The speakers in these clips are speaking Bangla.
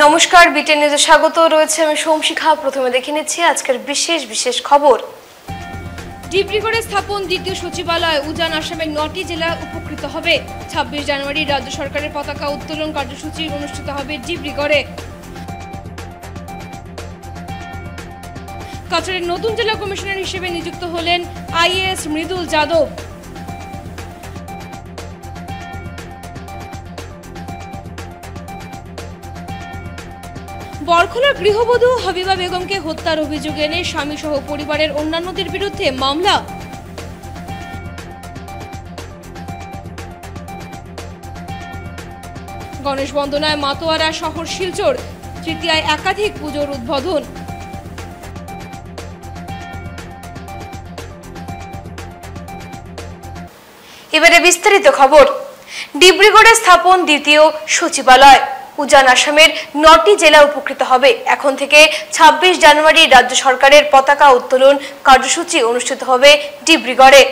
নমস্কার, বিটেন নিউজে স্বাগত রয়েছে আমি সোমশিখা। প্রথমে দেখে নিচ্ছি আজকের বিশেষ খবর। ডিব্রুগড়ে স্থাপন দ্বিতীয় সচিবালয় উজান আসামের 9টি জেলা উপকৃত হবে। 26 জানুয়ারি রাজ্য সরকারের পতাকা উত্তোলন কার্যসূচি অনুষ্ঠিত হবে ডিব্রুগড়ে। কাছাড়ের নতুন জেলা কমিশনার হিসেবে নিযুক্ত হলেন আইএএস মৃদুল যাদব। বরখলার গৃহবধূ হাবিবা বেগমকে হত্যার অভিযোগ এনে স্বামী সহ পরিবারের অন্যান্যদের বিরুদ্ধে মামলা। গণেশ বন্দনায় মাতোয়ারা শহর শিলচর, তৃতীয়ায় একাধিক পুজোর উদ্বোধন। এবারে বিস্তারিত খবর। ডিব্রুগড়ে স্থাপন দ্বিতীয় সচিবালয় উজান আসামের 9টি জেলা উপকৃত হবে। এখন থেকে 26 জানুয়ারি রাজ্য সরকারের পতাকা উত্তোলন কার্যসূচি অনুষ্ঠিত হবে ডিব্রুগড়ে।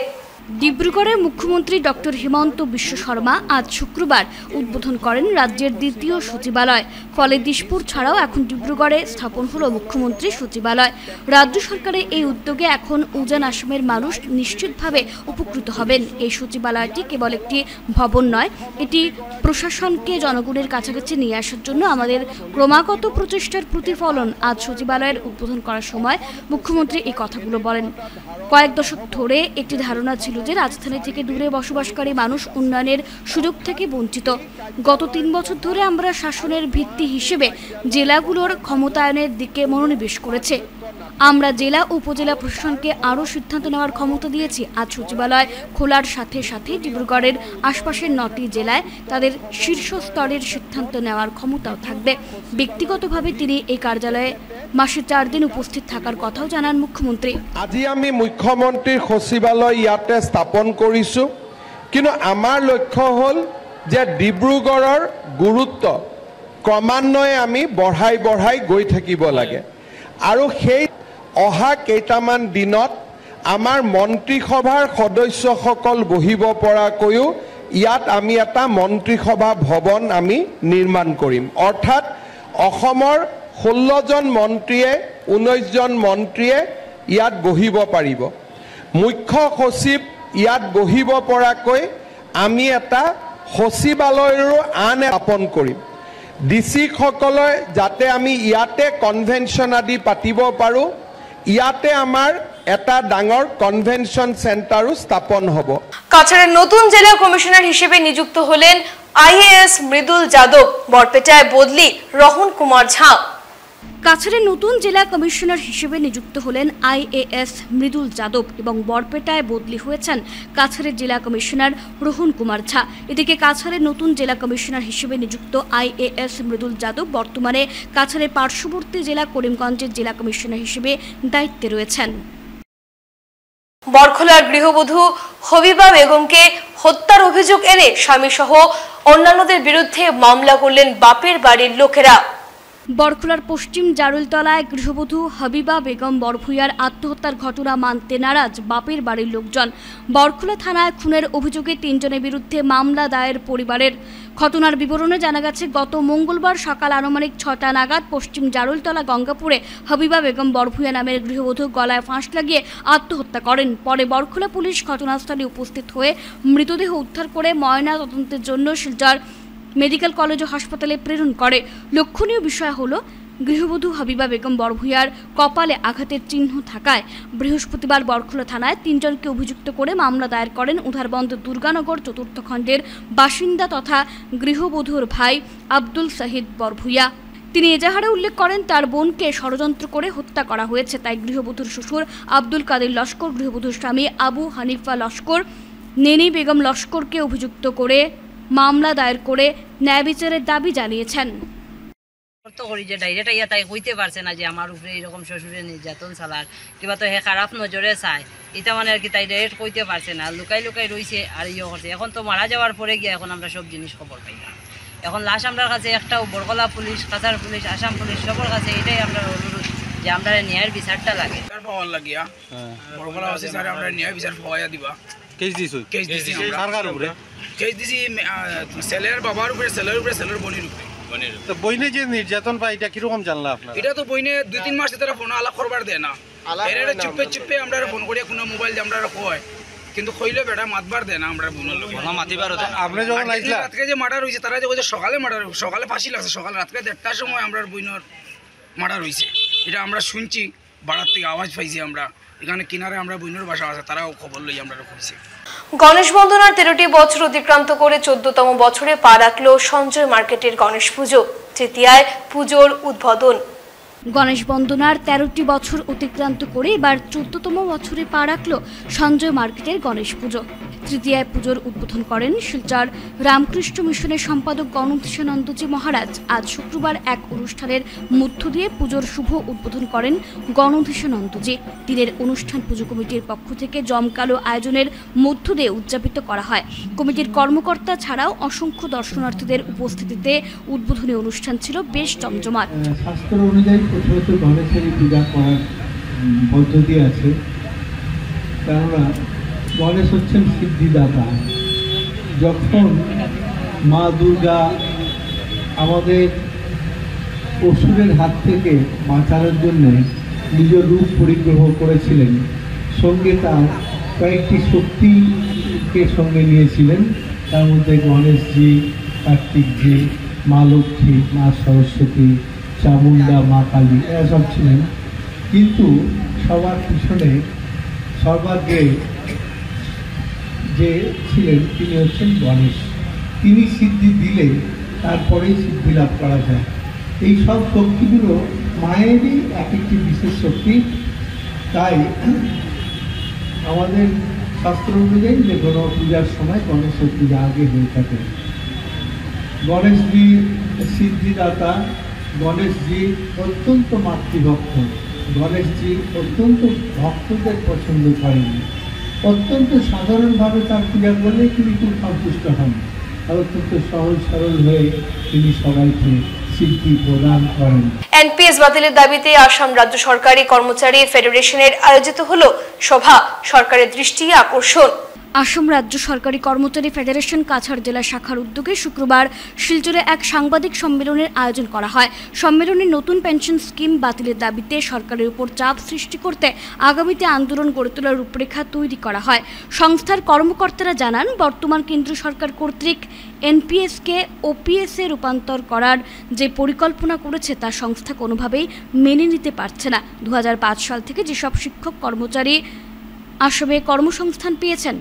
ডিব্রুগড়ে মুখ্যমন্ত্রী ডক্টর হিমন্ত বিশ্ব শর্মা আজ শুক্রবার উদ্বোধন করেন রাজ্যের দ্বিতীয় সচিবালয়। ফলে দিশপুর ছাড়াও এখন ডিব্রুগড়ে স্থাপন হলো মুখ্যমন্ত্রী সচিবালয়। রাজ্য সরকারের এই উদ্যোগে এখন উজান আসামের মানুষ নিশ্চিতভাবে উপকৃত হবেন। এই সচিবালয়টি কেবল একটি ভবন নয়, এটি প্রশাসনকে জনগণের কাছাকাছি নিয়ে আসার জন্য আমাদের ক্রমাগত প্রচেষ্টার প্রতিফলন। আজ সচিবালয়ের উদ্বোধন করার সময় মুখ্যমন্ত্রী এই কথাগুলো বলেন। কয়েক দশক ধরে একটি ধারণা ছিল যে রাজধানী থেকে দূরে বসবাসকারী মানুষ উন্নয়নের সুযোগ থেকে বঞ্চিত। গত 3 বছর ধরে আমরা শাসনের ভিত্তি হিসেবে জেলাগুলোর ক্ষমতায়নের দিকে মনোনিবেশ করেছে। আমরা জেলা ও উপজেলা প্রশাসনকে আরও সিদ্ধান্ত নেওয়ার ক্ষমতা দিয়েছি। আজ সচিবালয় খোলার সাথে সাথে ডিব্রুগড়ের আশপাশের 9টি জেলায় তাদের শীর্ষ স্তরের সিদ্ধান্ত নেওয়ার ক্ষমতাও থাকবে। ব্যক্তিগতভাবে তিনি এই কার্যালয়ে মাসে 4 দিন উপস্থিত থাকার কথাও জানান মুখ্যমন্ত্রী। আজি আমি মুখ্যমন্ত্রীর সচিবালয় ইয়াতে স্থাপন কৰিছোঁ, কিন্তু আমাৰ লক্ষ্য হ'ল যে ডিব্ৰুগড়ৰ গুৰুত্ব ক্ৰমান্বয়ে আমি বঢ়াই গৈ থাকিব লাগে। আৰু সেই অহা কেইটামান দিনত আমাৰ মন্ত্ৰীসভাৰ সদস্যসকল বহিব পৰাকৈও ইয়াত আমি এটা মন্ত্ৰীসভা ভৱন আমি নিৰ্মাণ কৰিম। অৰ্থাৎ অসমৰ 16 জন মন্ত্ৰীয়ে 19 জন মন্ত্ৰীয়ে ইয়াত বহিব পাৰিব। মুখ্য সচিব ইয়াত বহিব পৰাকৈ আমি এটা সচিবালয়ৰো আন স্থাপন কৰিম। ডিচিসকলে যাতে আমি ইয়াতে কনভেনশ্যন আদি পাতিব পাৰোঁ, ইয়াতে আমাৰ এটা ডাঙৰ কনভেনশ্যন সেন্টারও স্থাপন হ'ব। কাছাড়ের নতুন জেলা কমিশনার হিসেবে নিযুক্ত হলেন আইএএস মৃদুল যাদব। বরপেটায় বদলি রহন কুমার ঝা। কাছাড়ের নতুন জেলা কমিশনার হিসেবে নিযুক্ত হলেন আইএএস মৃদুল যাদব এবং বরপেটায় বদলি হয়েছেন কাছাড়ের জেলা কমিশনার রোহন কুমার ঝা। এদিকে কাছাড়ের নতুন জেলা কমিশনার হিসেবে নিযুক্ত আইএএস মৃদুল যাদব বর্তমানে কাছাড়ের পার্শ্ববর্তী জেলা করিমগঞ্জের জেলা কমিশনার হিসেবে দায়িত্বে রয়েছেন। বরখলার গৃহবধূ হাবিবা বেগমকে হত্যার অভিযোগ এনে স্বামী সহ অন্যান্যদের বিরুদ্ধে মামলা করলেন বাপের বাড়ির লোকেরা। বরখলার পশ্চিম জারুলতলায় গৃহবধূ হাবিবা বেগম বরভূয়ার আত্মহত্যার ঘটনা মানতে নারাজ বাপের বাড়ির লোকজন। বরখলা থানায় খুনের অভিযোগে 3 জনের বিরুদ্ধে মামলা দায়ের পরিবারের। ঘটনার বিবরণে জানা গেছে, গত মঙ্গলবার সকাল আনুমানিক 6টা নাগাদ পশ্চিম জারুলতলা গঙ্গাপুরে হাবিবা বেগম বরভূয়া নামের গৃহবধূ গলায় ফাঁস লাগিয়ে আত্মহত্যা করেন। পরে বরখলা পুলিশ ঘটনাস্থলে উপস্থিত হয়ে মৃতদেহ উদ্ধার করে ময়না তদন্তের জন্য শিলচর মেডিকেল কলেজ ও হাসপাতালে প্রেরণ করে। লক্ষণীয় বিষয় হলো গৃহবধূ হাবিবা বেগম বরভূয়ার কপালে আঘাতের চিহ্ন থাকায় বৃহস্পতিবার বরখলা থানায় 3 জনকে অভিযুক্ত করে মামলা দায়ের করেন উধারবন্দ দুর্গানগর 4th খণ্ডের বাসিন্দা তথা গৃহবধূর ভাই আব্দুল সাহিদ বরভূয়া। তিনি এজাহারে উল্লেখ করেন তার বোনকে ষড়যন্ত্র করে হত্যা করা হয়েছে। তাই গৃহবধূর শ্বশুর আব্দুল কাদের লস্কর, গৃহবধূর স্বামী আবু হানিফা লস্কর, নেনি বেগম লস্করকে অভিযুক্ত করে মামলা দায়ের করে ন্যায় বিচারের দাবি জানিয়েছেন। ডাইরেক্ট ইয়া তাই কইতে পারছে না যে আমার উপরে এরকম শ্বশুরে নির্যাতন চালার কিবা তো হে খারাপ নজরে চায়, এটা মানে আর কি তাই ডাইরেক্ট কইতে পারছে না, লুকাই রয়েছে আর ইয়ে করছে। এখন তো মারা যাওয়ার পরে গিয়ে এখন আমরা সব জিনিস খবর পাই না। এখন লাশ আমরা কাছে একটাও Barkhola police, Cachar police, Assam police সবার কাছে এটাই আমরা অনুরোধ যে আমরা ন্যায়ের বিচারটা লাগে পাওয়ার লাগিয়া বরকলা আছে স্যার আমরা ন্যায় বিচার পাওয়া দিবা। কেস দিছি সরকার উপরে কেস দিছি সেলের বাবার উপরে, সেলের উপরে, সেলের বোনের উপরে। তো বইনে যে নির্যাতন পায় এটা কিরকম জানলা আপনারা? এটা তো বইনে 2-3 মাস তারা ফোন আলাপ করবার দেয় না, এরা চুপে চুপে আমরা ফোন করি, কোনো মোবাইল দিয়ে আমরা কয়, কিন্তু কইলে বেটা মাতবার দেয় না। আমরা বোনের লোক আপনি যখন আইছিলা রাত্রে যে মার্ডার হয়েছে, তারা যে সকালে মার্ডার, সকালে ফাঁসি লাগছে, সকালে রাত্রে 1টার সময় আমরা বইনের মার্ডার হয়েছে, এটা আমরা শুনছি, বাড়ার থেকে আওয়াজ পাইছি। আমরা এখানে কিনারে আমরা বইনের বাসা আছে, তারাও খবর লই আমরা কইছি। গণেশ বন্দনার 13টি বছর অতিক্রান্ত করে 14তম বছরে পা রাখল সঞ্জয় মার্কেটের গণেশ পুজো। তৃতীয়ায় পুজোর উদ্বোধন। গণেশ বন্দনার 13টি বছর অতিক্রান্ত করে এবার 14তম বছরে পা রাখল সঞ্জয় মার্কেটের গণেশ পুজো। তৃতীয়ায় পুজোর উদ্বোধন করেন শিলচর রামকৃষ্ণ মিশনের সম্পাদক গণধীশানন্দজি মহারাজ। আজ শুক্রবার এক অনুষ্ঠানের মধ্য দিয়ে পুজোর শুভ উদ্বোধন করেন গণধীশানন্দজি। দিনের অনুষ্ঠান পুজো কমিটির পক্ষ থেকে জমকালো আয়োজনের মধ্য দিয়ে উদযাপিত করা হয়। কমিটির কর্মকর্তা ছাড়াও অসংখ্য দর্শনার্থীদের উপস্থিতিতে উদ্বোধনী অনুষ্ঠান ছিল বেশ জমজমাট। শাস্ত্র অনুযায়ী প্রথমত গণেশের পূজা করার পদ্ধতি আছে, কেননা গণেশ হচ্ছেন সিদ্ধিদাতা। যখন মা দুর্গা আমাদের অসুরের হাত থেকে বাঁচানোর জন্য নিজ রূপ পরিগ্রহ করেছিলেন, সঙ্গে তার কয়েকটি শক্তিকে সঙ্গে নিয়েছিলেন, তার মধ্যে গণেশজি, কার্তিকজি, মা লক্ষ্মী, মা সরস্বতী, চামুন্ডা, মা কালী, এরা সব ছিলেন। কিন্তু সবার পিছনে সর্বাগ্রে যে ছিলেন তিনি হচ্ছেন গণেশ। তিনি সিদ্ধি দিলে তারপরেই সিদ্ধি লাভ করা যায়। এই সব শক্তিগুলো মায়েরই এক একটি বিশেষ শক্তি। তাই আমাদের শাস্ত্র অনুযায়ী যে কোনো পূজার সময় গণেশের পূজা আগে হয়ে থাকে। গণেশজি সিদ্ধিদাতা, গণেশজি অত্যন্ত মাতৃভক্ত, গণেশজি অত্যন্ত ভক্তদের পছন্দ করেন। অত্যন্ত সাধারণভাবে তার পূজা করলে তিনি খুব সন্তুষ্ট হন, আর অত্যন্ত সহজ সরল হয়ে তিনি সবাইকে সিদ্ধি প্রদান করেন। এনপিএস বাতিলের দাবিতে আসাম রাজ্য সরকারি কর্মচারী ফেডারেশনের আয়োজিত হলো সভা। সরকারের দৃষ্টি আকর্ষণ। আসাম রাজ্য সরকারি কর্মচারী ফেডারেশন কাছাড় জেলা শাখার উদ্যোগে শুক্রবার শিলচরে এক সাংবাদিক সম্মেলনের আয়োজন করা হয়। সম্মেলনে নতুন পেনশন স্কিম বাতিলের দাবিতে সরকারের উপর চাপ সৃষ্টি করতে আগামীতে আন্দোলন গড়ে তোলার রূপরেখা তৈরি করা হয়। সংস্থার কর্মকর্তারা জানান, বর্তমান কেন্দ্র সরকার কর্তৃক এনপিএসকে ওপিএসে রূপান্তর করার যে পরিকল্পনা করেছে তা সংস্থা কোনোভাবেই মেনে নিতে পারছে না। 2005 সাল থেকে যেসব শিক্ষক কর্মচারী আসামে কর্মসংস্থান পেয়েছেন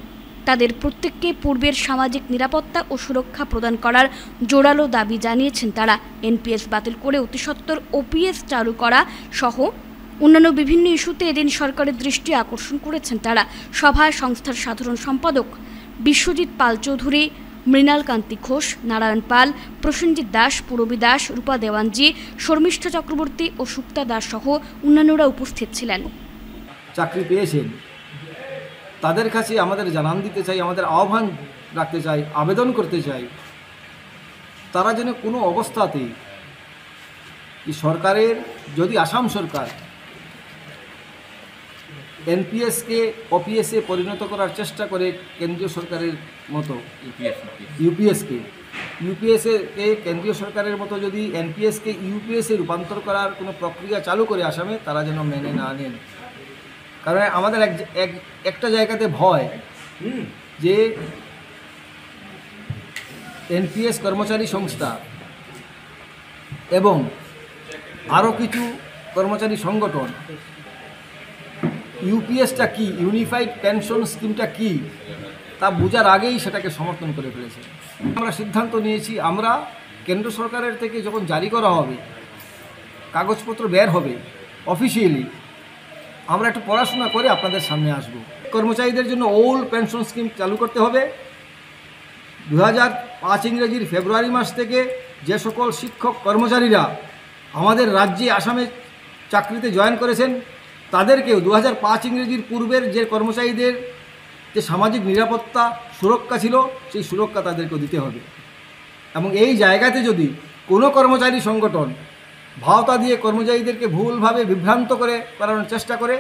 তাদের প্রত্যেককে পূর্বের সামাজিক নিরাপত্তা ও সুরক্ষা প্রদান করার জোরালো দাবি জানিয়েছেন তারা। এনপিএস বাতিল করে অতিসত্বর ওপিএস চালু করা সহ অন্যান্য বিভিন্ন ইস্যুতে এদিন সরকারের দৃষ্টি আকর্ষণ করেছেন তারা। সভায় সংস্থার সাধারণ সম্পাদক বিশ্বজিৎ পাল চৌধুরী, মৃণাল কান্তি ঘোষ, নারায়ণ পাল, প্রসেনজিৎ দাস, পূরবী দাস, রূপা দেওয়ানজি, শর্মিষ্ঠা চক্রবর্তী ও সুক্তা দাস সহ অন্যান্যরা উপস্থিত ছিলেন। চাকরি পেয়েছেন তাদের কাছে আমাদের জানান দিতে চাই, আমাদের আহ্বান রাখতে চাই, আবেদন করতে চাই, তারা যেন কোনো অবস্থাতেই সরকারের, যদি আসাম সরকার এনপিএসকে ওপিএসে পরিণত করার চেষ্টা করে কেন্দ্রীয় সরকারের মতো ইউপিএসকে কেন্দ্রীয় সরকারের মতো যদি এনপিএসকে ইউপিএসে রূপান্তর করার কোনো প্রক্রিয়া চালু করে আসামে, তারা যেন মেনে না নেন। কারণ আমাদের একটা জায়গাতে ভয় যে এনপিএস কর্মচারী সংস্থা এবং আরও কিছু কর্মচারী সংগঠন ইউপিএসটা কি, ইউনিফাইড পেনশন স্কিমটা কি তা বোঝার আগেই সেটাকে সমর্থন করে ফেলেছে। আমরা সিদ্ধান্ত নিয়েছি, আমরা কেন্দ্র সরকারের থেকে যখন জারি করা হবে, কাগজপত্র বের হবে অফিসিয়ালি, আমরা একটু পড়াশোনা করে আপনাদের সামনে আসব। কর্মচারীদের জন্য ওল্ড পেনশন স্কিম চালু করতে হবে। 2005 ইংরেজির ফেব্রুয়ারি মাস থেকে যে সকল শিক্ষক কর্মচারীরা আমাদের রাজ্যে আসামে চাকরিতে জয়েন করেছেন তাদেরকেও 2005 ইংরেজির পূর্বের যে কর্মচারীদের যে সামাজিক নিরাপত্তা সুরক্ষা ছিল সেই সুরক্ষা তাদেরকেও দিতে হবে। এবং এই জায়গাতে যদি কোনো কর্মচারী সংগঠন ভাওতা দিয়ে কর্মচারীদেরকে ভুলভাবে বিভ্রান্ত করে করানোর চেষ্টা করে।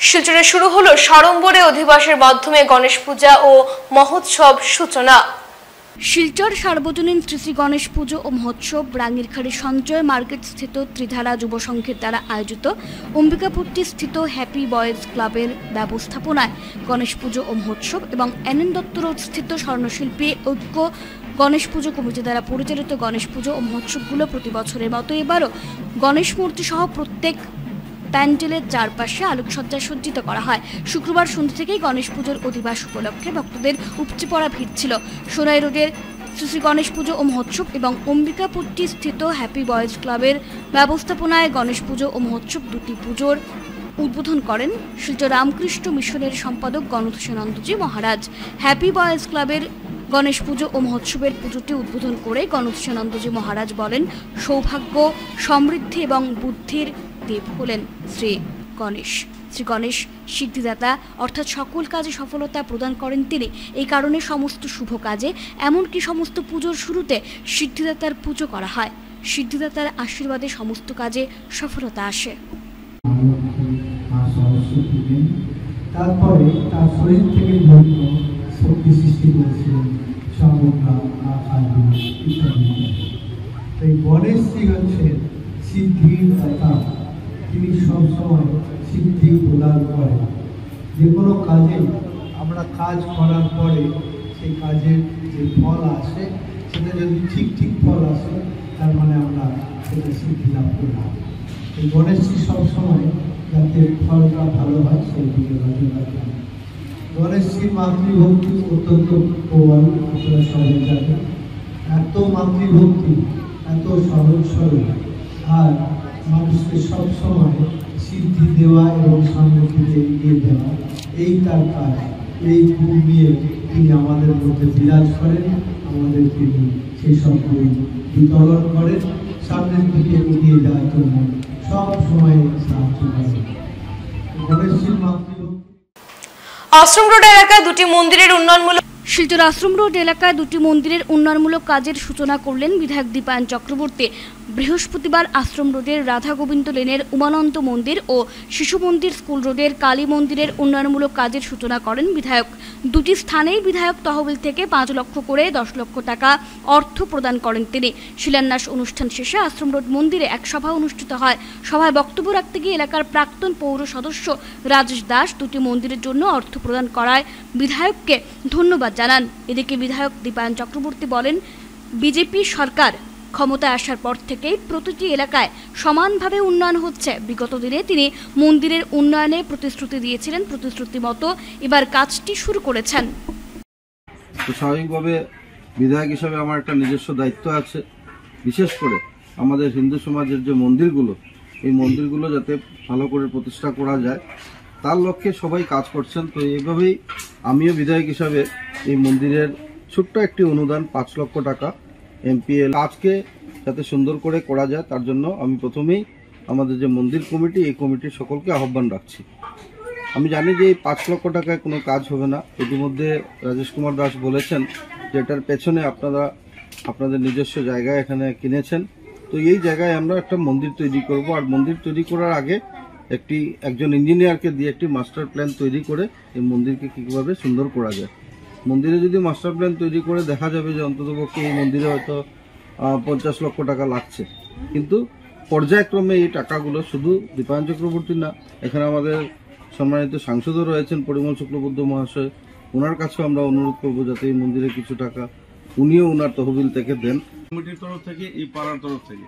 শিলচরে শুরু হলো সাড়ম্বরে অধিবাসের মাধ্যমে গণেশ পূজা ও মহোৎসব সূচনা। শিলচর সার্বজনীন শ্রী শ্রী গণেশ পুজো ও মহোৎসব রাঙ্গিরখাড়ি সঞ্চয় মার্কেট স্থিত ত্রিধারা যুব সংঘের দ্বারা আয়োজিত অম্বিকাপট্টি স্থিত হ্যাপি বয়েজ ক্লাবের ব্যবস্থাপনায় গণেশ পুজো ও মহোৎসব এবং এনএন দত্ত রোড স্থিত স্বর্ণশিল্পী ঐক্য গণেশ পুজো কমিটি দ্বারা পরিচালিত গণেশ পুজো ও মহোৎসবগুলো প্রতি বছরের মতো এবারও গণেশ মূর্তি সহ প্রত্যেক প্যান্ডেলের চারপাশে আলোকসজ্জায় সজ্জিত করা হয়। শুক্রবার সন্ধ্যা থেকেই গণেশ পুজোর অধিবাস উপলক্ষে ভক্তদের উপচে পড়া ভিড় ছিল। সোনাই রোডের শ্রী শ্রী গণেশ পুজো ও মহোৎসব এবং অম্বিকাপট্টি স্থিত হ্যাপি বয়েজ ক্লাবের ব্যবস্থাপনায় গণেশ পুজো ও মহোৎসব দুটি পুজোর উদ্বোধন করেন শিলচর রামকৃষ্ণ মিশনের সম্পাদক গণধূষণানন্দজি মহারাজ। হ্যাপি বয়েজ ক্লাবের গণেশ পুজো ও মহোৎসবের পুজোটি উদ্বোধন করে গণধূষণানন্দজি মহারাজ বলেন, সৌভাগ্য, সমৃদ্ধি এবং বুদ্ধির দেব হলেন শ্রী গণেশ। শ্রী গণেশ সিদ্ধিদাতা, অর্থাৎ সকল কাজে সফলতা প্রদান করেন তিনি। এই কারণে সমস্ত শুভ কাজে, এমনকি সমস্ত পুজোর শুরুতে সিদ্ধিদাতার পুজো করা হয়। সিদ্ধিদাতার আশীর্বাদে সমস্ত কাজে সফলতা আসে। তারপরে তার শরীর থেকে শক্তি সৃষ্টি করেছিলেন এই গণেশজি হচ্ছেন সিদ্ধির দাতা। তিনি সবসময় সিদ্ধি প্রদান করেন। যে কোনো কাজে আমরা কাজ করার পরে সেই কাজের যে ফল আসে সেটা যদি ঠিক ফল আসে তার মানে আমরা সেটা সিদ্ধি লাভ করলাম। এই গণেশজি সবসময় যাতে ফলটা ভালো হয় সেই দিকে নজর রাখলাম। গণেশজির মাতৃভক্তি অত্যন্ত প্রবল, আপনারা সবাই জানেন। এত মাতৃভক্তি, এত সহজ সরল, আর মানুষকে সবসময় সিদ্ধি দেওয়া এবং সামনের দিকে এগিয়ে দেওয়া, এই তার কাজ। এই গুণ নিয়ে তিনি আমাদের মধ্যে বিরাজ করেন, আমাদের তিনি সেই সব গুণ বিতরণ করেন, সামনের দিকে এগিয়ে যাওয়ার জন্য সব সময় সাহায্য করেন। গণেশজির মাতৃভক্তি। আশ্রম রোড এলাকায় দুটি মন্দিরের উন্নয়নমূলক শিলচর আশ্রম রোড এলাকায় দুটি মন্দিরের উন্নয়নমূলক কাজের সূচনা করলেন বিধায়ক দীপায়ন চক্রবর্তী। বৃহস্পতিবার আশ্রম রোডের রাধা গোবিন্দ লেনের উমানন্দ মন্দির ও শিশু মন্দির স্কুল রোডের কালী মন্দিরের উন্নয়নমূলক কাজের সূচনা করেন বিধায়ক। দুটি স্থানেই বিধায়ক তহবিল থেকে 5 লক্ষ করে 10 লক্ষ টাকা অর্থ প্রদান করেন তিনি। শিলান্যাস অনুষ্ঠান শেষে আশ্রম রোড মন্দিরে এক সভা অনুষ্ঠিত হয়। সভায় বক্তব্য রাখতে গিয়ে এলাকার প্রাক্তন পৌর সদস্য রাজেশ দাস দুটি মন্দিরের জন্য অর্থ প্রদান করায় বিধায়ককে ধন্যবাদ জানান। এদিকে বিধায়ক দীপায়ন চক্রবর্তী বলেন, বিজেপি সরকার ক্ষমতায় আসার পর থেকেই প্রতিটি এলাকায় সমানভাবে উন্নয়ন হচ্ছে। বিগত দিনে তিনি মন্দিরের উন্নয়নে প্রতিশ্রুতি দিয়েছিলেন, প্রতিশ্রুতি মতো এবার কাজটি শুরু করেছেন। তো স্বাভাবিকভাবে বিধায়ক হিসাবে আমার একটা নিজস্ব দায়িত্ব আছে, বিশেষ করে আমাদের হিন্দু সমাজের যে মন্দিরগুলো, এই মন্দিরগুলো যাতে ভালো করে প্রতিষ্ঠা করা যায় তার লক্ষ্যে সবাই কাজ করছেন। তো এইভাবেই আমিও বিধায়ক হিসাবে এই মন্দিরের ছোট্ট একটি অনুদান 5 লক্ষ টাকা এমপিএল কাজকে যাতে সুন্দর করে করা যায় তার জন্য আমি প্রথমেই আমাদের যে মন্দির কমিটি, এই কমিটির সকলকে আহ্বান রাখছি। আমি জানি যে এই 5 লক্ষ টাকায় কোনো কাজ হবে না। ইতিমধ্যে রাজেশ কুমার দাস বলেছেন যে এটার পেছনে আপনারা আপনাদের নিজস্ব জায়গায় এখানে কিনেছেন। তো এই জায়গায় আমরা একটা মন্দির তৈরি করব, আর মন্দির তৈরি করার আগে একজন ইঞ্জিনিয়ারকে দিয়ে একটি মাস্টার প্ল্যান তৈরি করে এই মন্দিরকে কীভাবে সুন্দর করা যায়। মন্দিরে যদি মাস্টার প্ল্যান তৈরি করে দেখা যাবে যে অন্ততপক্ষে এই মন্দিরে হয়তো 50 লক্ষ টাকা লাগছে, কিন্তু পর্যায়ক্রমে এই টাকাগুলো শুধু দীপায়ন চক্রবর্তী না, এখানে আমাদের সম্মানিত সাংসদও রয়েছেন পরিমল শুক্লবৈদ্য মহাশয়, ওনার কাছেও আমরা অনুরোধ করবো যাতে এই মন্দিরে কিছু টাকা উনিও ওনার তহবিল থেকে দেন। কমিটির তরফ থেকে, এই পাড়ার তরফ থেকে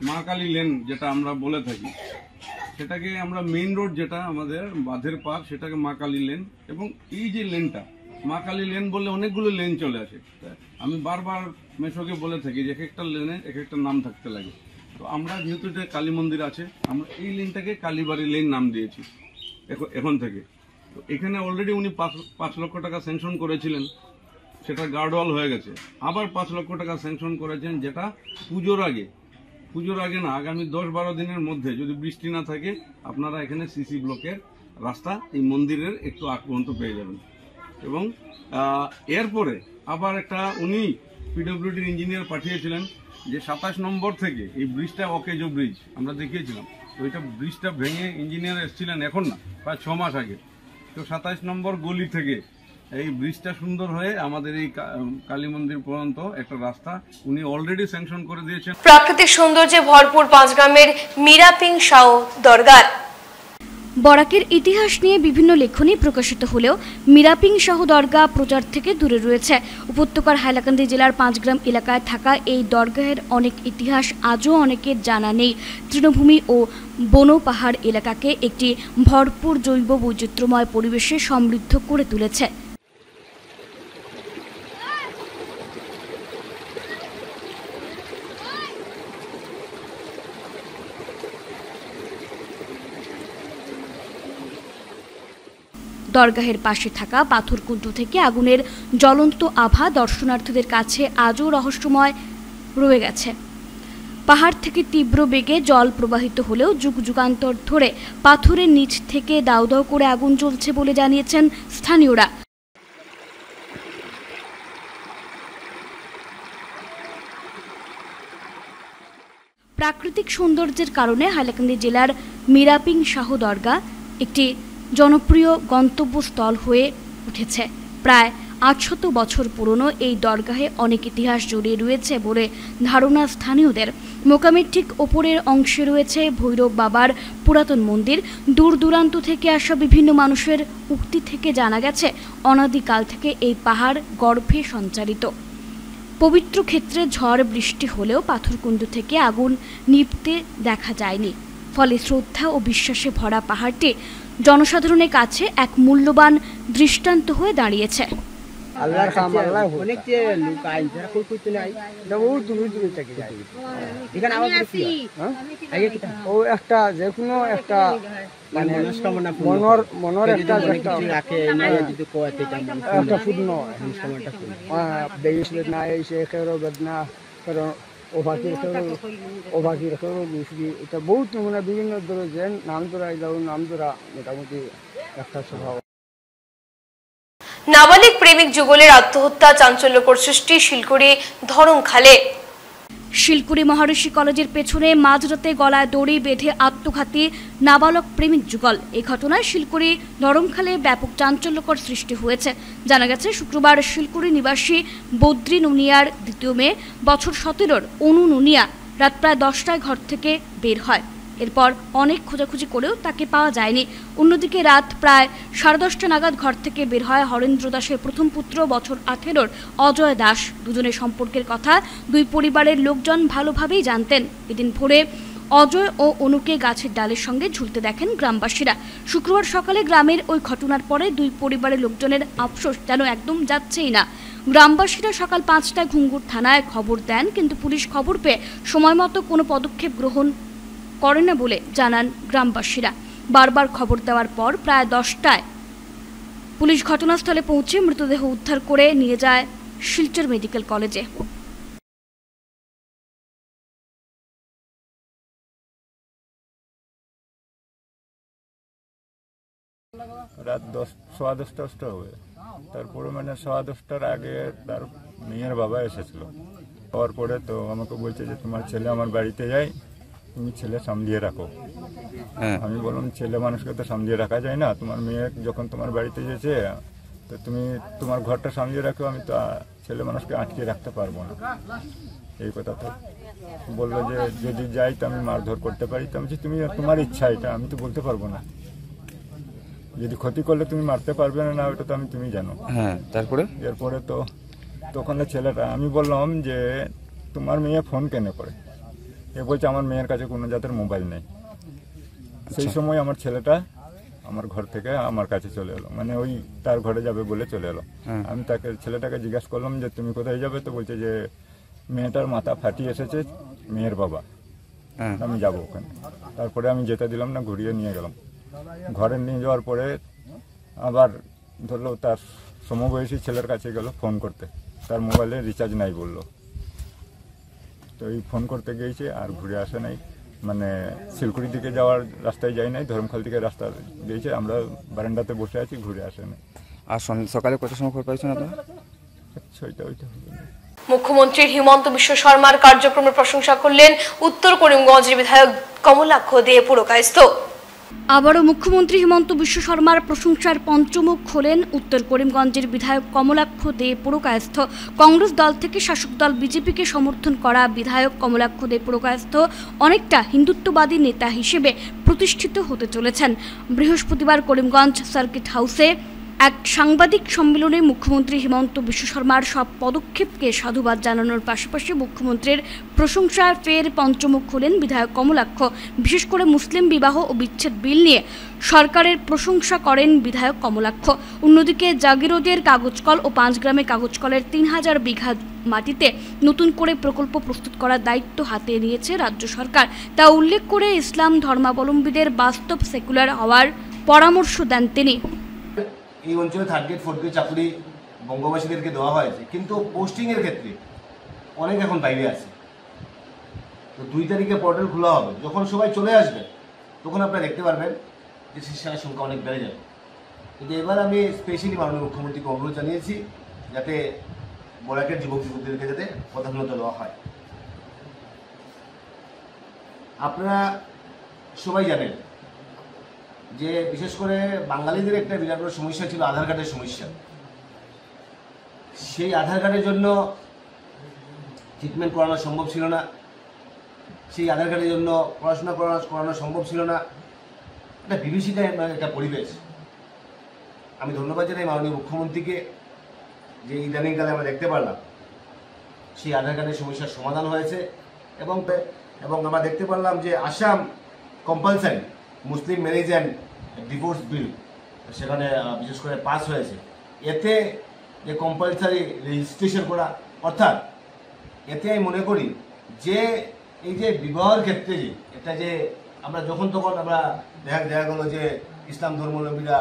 মা কালী লেন যেটা আমরা বলে থাকি, সেটাকে আমরা মেইন রোড যেটা আমাদের বাঁধের পার, সেটাকে মা কালী লেন, এবং এই যে লেনটা মা কালী লেন বললে অনেকগুলো লেন চলে আসে। আমি বারবার মেশোকে বলে থাকি যে এক একটা লেনের এক একটা নাম থাকতে লাগে। তো আমরা যেহেতু এটা কালী মন্দির আছে, আমরা এই লেনটাকে কালীবাড়ি লেন নাম দিয়েছি এখন থেকে। তো এখানে অলরেডি উনি 5 লক্ষ টাকা স্যাংশন করেছিলেন, সেটা গার্ডওয়াল হয়ে গেছে। আবার 5 লক্ষ টাকা স্যাংশন করেছেন, যেটা পুজোর আগে না, আগামী 10-12 দিনের মধ্যে যদি বৃষ্টি না থাকে আপনারা এখানে সিসি ব্লকের রাস্তা এই মন্দিরের একটু আগ পর্যন্ত পেয়ে যাবেন। এবং এরপরে আবার একটা উনি পিডব্লিউডির ইঞ্জিনিয়ার পাঠিয়েছিলেন যে 27 নম্বর থেকে এই ব্রিজটা অকেজো ব্রিজ আমরা দেখিয়েছিলাম, তো ওইটা ব্রিজটা ভেঙে ইঞ্জিনিয়ার এসেছিলেন এখন না, প্রায় 6 মাস আগে। তো 27 নম্বর গলি থেকে এই ব্রিজটা সুন্দর হয়ে আমাদের এই কালী মন্দির পর্যন্ত একটা রাস্তা উনি অলরেডি স্যাংশন করে দিয়েছেন। প্রাকৃতিক সৌন্দর্যে ভরপুর পাঁচগ্রামের মিরাপিং শাহ দরগার। বরাকের ইতিহাস নিয়ে বিভিন্ন লেখনী প্রকাশিত হলেও মিরাপিং শাহ দরগা প্রচার থেকে দূরে রয়েছে। উপত্যকার হাইলাকান্দি জেলার পাঁচগ্রাম এলাকায় থাকা এই দরগাহের অনেক ইতিহাস আজও অনেকের জানা নেই। তৃণভূমি ও বন পাহাড় এলাকাকে একটি ভরপুর জৈব বৈচিত্র্যময় পরিবেশে সমৃদ্ধ করে তুলেছে। দরগাহের পাশে থাকা পাথরকুণ্ড থেকে আগুনের জ্বলন্ত আভা দর্শনার্থীদের কাছে আজও রহস্যময় রয়ে গেছে। পাহাড় থেকে তীব্র বেগে জল প্রবাহিত হলেও যুগ যুগান্তর ধরে পাথরের নিচ থেকে দাউ দাউ করে আগুন জ্বলছে বলে জানিয়েছেন স্থানীয়রা। প্রাকৃতিক সৌন্দর্যের কারণে হাইলাকান্দি জেলার মিরাপিং শাহ দরগা একটি জনপ্রিয় গন্তব্যস্থল হয়ে উঠেছে। প্রায় ৮০০ বছর পুরনো এই দরগাহে অনেক ইতিহাস জড়িয়ে রয়েছে বলে ধারণা স্থানীয়দের। মোকামের ঠিক ওপরের অংশে রয়েছে ভৈরব বাবার পুরাতন মন্দির। দূর দূরান্ত থেকে আসা বিভিন্ন মানুষের উক্তি থেকে জানা গেছে অনাদিকাল থেকে এই পাহাড় গর্ভে সঞ্চারিত। পবিত্র ক্ষেত্রে ঝড় বৃষ্টি হলেও পাথরকুণ্ড থেকে আগুন নিভতে দেখা যায়নি। ফলে শ্রদ্ধা ও বিশ্বাসে ভরা পাহাড়টি জনসাধারণের কাছে এক মূল্যবান দৃষ্টান্ত হয়ে দাঁড়িয়েছে। আল্লাহর কাম আল্লাহ অনেক যে লোক আই যারা কই কইতে নাই বহুত দূর দূর থেকে যায় এখানে আবার কি আগে কি ও একটা যে কোনো একটা মানে মনস্কামনা মনর একটা যেটা রাখে যদি কোয়াতে একটা পূর্ণ মনস্কামনাটা পূর্ণ দেশে না এসে কেরো বেদনা কেরো ওভাকির কেরো মিশবি এটা বহুত মানে বিভিন্ন ধরনের নাম ধরা এলাও নাম ধরা মোটামুটি একটা স্বভাব। নাবালিক প্রেমিক যুগলের আত্মহত্যা চাঞ্চল্যকর সৃষ্টি শিলকুড়ি ধরমখালে। শিলকুড়ি মহর্ষি কলেজের পেছনে মাঝরাতে গলায় দড়ি বেঁধে আত্মঘাতী নাবালক প্রেমিক যুগল। এই ঘটনায় শিলকুড়ি ধরমখালে ব্যাপক চাঞ্চল্যকর সৃষ্টি হয়েছে। জানা গেছে শুক্রবার শিলকুড়ি নিবাসী বদ্রী নুনিয়ার দ্বিতীয় মেয়ে বছর 17 অনু নুনিয়া রাত প্রায় 10টায় ঘর থেকে বের হয়। এরপর অনেক খোঁজাখুঁজি করেও তাকে পাওয়া যায়নি। অন্যদিকে রাত প্রায় 10:30 নাগাদ ঘর থেকে বের হয় হরেন্দ্র দাসের প্রথম পুত্র বছর 18 অজয় দাস। দুজনের সম্পর্কের কথা দুই পরিবারের লোকজন ভালোভাবেই জানতেন। এদিন ভোরে অজয় ও অনুকে গাছের ডালের সঙ্গে ঝুলতে দেখেন গ্রামবাসীরা। শুক্রবার সকালে গ্রামের ওই ঘটনার পরে দুই পরিবারের লোকজনের আফসোস যেন একদম যাচ্ছেই না। গ্রামবাসীরা সকাল 5টায় ঘুঙ্গুর থানায় খবর দেন, কিন্তু পুলিশ খবর পেয়ে সময় মতো কোনো পদক্ষেপ গ্রহণ করে না বলে জানান গ্রামবাসীরা। বারবার খবর দেওয়ার পর প্রায় 10টায় পুলিশ ঘটনাস্থলে পৌঁছে মৃতদেহ উদ্ধার করে নিয়ে যায় শিলচর মেডিকেল কলেজে। রাত 10:15 হবে। তারপরে মানে 10:15টার আগে তার মেয়ের বাবা এসেছিল। হওয়ার পরে তো আমাকে বলছে যে তোমার ছেলে আমার বাড়িতে যায়, তুমি ছেলে সামলিয়ে রাখো। আমি বললাম ছেলে মানুষকে তো সামলিয়ে রাখা যায় না, তোমার মেয়ে যখন তোমার বাড়িতে যেছে তো তুমি তোমার ঘরটা সামলিয়ে রাখো, আমি তো ছেলে মানুষকে আটকে রাখতে পারবো না। এই কথা তো বললো যে যদি যাই তো আমি মারধর করতে পারি। তো আমি তুমি তোমার ইচ্ছা, এটা আমি তো বলতে পারবো না। যদি ক্ষতি করলে তুমি মারতে পারবে না, ওটা তো তুমি জানো। তারপরে এরপরে তো তখন ছেলেটা, আমি বললাম যে তোমার মেয়ে ফোন কেন করে? এ বলছে আমার মেয়ের কাছে কোনো জাতের মোবাইল নেই। সেই সময় আমার ছেলেটা আমার ঘর থেকে আমার কাছে চলে এলো, মানে ওই তার ঘরে যাবে বলে চলে এলো। আমি ছেলেটাকে জিজ্ঞাসা করলাম যে তুমি কোথায় যাবে? তো বলছে যে মেয়েটার মাথা ফাটিয়ে এসেছে মেয়ের বাবা, আমি যাব ওখানে। তারপরে আমি যেতে দিলাম না, ঘুরিয়ে নিয়ে গেলাম। ঘরে নিয়ে যাওয়ার পরে আবার ধরলো তার সমবয়সী ছেলের কাছে গেল ফোন করতে, তার মোবাইলে রিচার্জ নাই বললো। তো এই ফোন করতে গিয়েছে আর ঘুরে আসে নাই, মানে শিলকুড়ির দিকে যাওয়ার রাস্তায় যাই নাই, ধরমখাল দিকে রাস্তা দিয়েছে। আমরা বারান্দাতে বসে আছি, ঘুরে আসে নাই। আর সকালে কত সময় খবর পাইছেন আপনারা? 6টা। মুখ্যমন্ত্রী হিমন্ত বিশ্ব শর্মার কার্যক্রমের প্রশংসা করলেন উত্তর করিমগঞ্জের বিধায়ক কমলাক্ষ দে পুরকায়স্থ। আবারও মুখ্যমন্ত্রী হিমন্ত বিশ্ব শর্মার প্রশংসার পঞ্চমুখ খোলেন উত্তর করিমগঞ্জের বিধায়ক কমলাক্ষ দে পুরকায়স্থ। কংগ্রেস দল থেকে শাসক দল বিজেপিকে সমর্থন করা বিধায়ক কমলাক্ষ দে পুরকায়স্থ অনেকটা হিন্দুত্ববাদী নেতা হিসেবে প্রতিষ্ঠিত হতে চলেছেন। বৃহস্পতিবার করিমগঞ্জ সার্কিট হাউসে এক সাংবাদিক সম্মেলনে মুখ্যমন্ত্রী হিমন্ত বিশ্ব শর্মার সব পদক্ষেপকে সাধুবাদ জানানোর পাশাপাশি মুখ্যমন্ত্রীর প্রশংসায় ফের পঞ্চমুখ খোলেন বিধায়ক কমলাক্ষ। বিশেষ করে মুসলিম বিবাহ ও বিচ্ছেদ বিল নিয়ে সরকারের প্রশংসা করেন বিধায়ক কমলাক্ষ। অন্যদিকে জাগিরোদের কাগজকল ও পাঁচগ্রামে কাগজকলের 3000 বিঘা মাটিতে নতুন করে প্রকল্প প্রস্তুত করার দায়িত্ব হাতে নিয়েছে রাজ্য সরকার। তা উল্লেখ করে ইসলাম ধর্মাবলম্বীদের বাস্তব সেকুলার হওয়ার পরামর্শ দেন তিনি। এই অঞ্চলে 3rd গ্রেড 4th গ্রেড চাকরি বঙ্গবাসীদেরকে দেওয়া হয়েছে, কিন্তু পোস্টিংয়ের ক্ষেত্রে অনেক এখন বাইরে আছে। তো 2 তারিখে পোর্টাল খোলা হবে, যখন সবাই চলে আসবে তখন আপনারা দেখতে পারবেন যে শিক্ষার সংখ্যা অনেক বেড়ে যাবে। কিন্তু এবার আমি স্পেশালি মাননীয় মুখ্যমন্ত্রীকে অনুরোধ জানিয়েছি যাতে বরাকের যুবক যুবতীদেরকে যাতে প্রাধান্যতা দেওয়া হয়। আপনারা সবাই জানেন যে বিশেষ করে বাঙালিদের একটা বিরাট বড় সমস্যা ছিল আধার কার্ডের সমস্যা। সেই আধার কার্ডের জন্য ট্রিটমেন্ট করানো সম্ভব ছিল না, সেই আধার কার্ডের জন্য পড়াশোনা করানো সম্ভব ছিল না। একটা বিভীষিকা একটা পরিবেশ। আমি ধন্যবাদ জানাই মাননীয় মুখ্যমন্ত্রীকে যে ইদানিংকালে আমরা দেখতে পারলাম সেই আধার কার্ডের সমস্যার সমাধান হয়েছে এবং আমরা দেখতে পারলাম যে Assam compulsory Muslim marriage and divorce bill সেখানে বিশেষ করে পাস হয়েছে। এতে যে কম্পালসারি রেজিস্ট্রেশন করা, অর্থাৎ এতে আমি মনে করি যে এই যে বিবাহের ক্ষেত্রে যে এটা যে আমরা যখন তখন আমরা দেখা গেল যে ইসলাম ধর্মাবলম্বীরা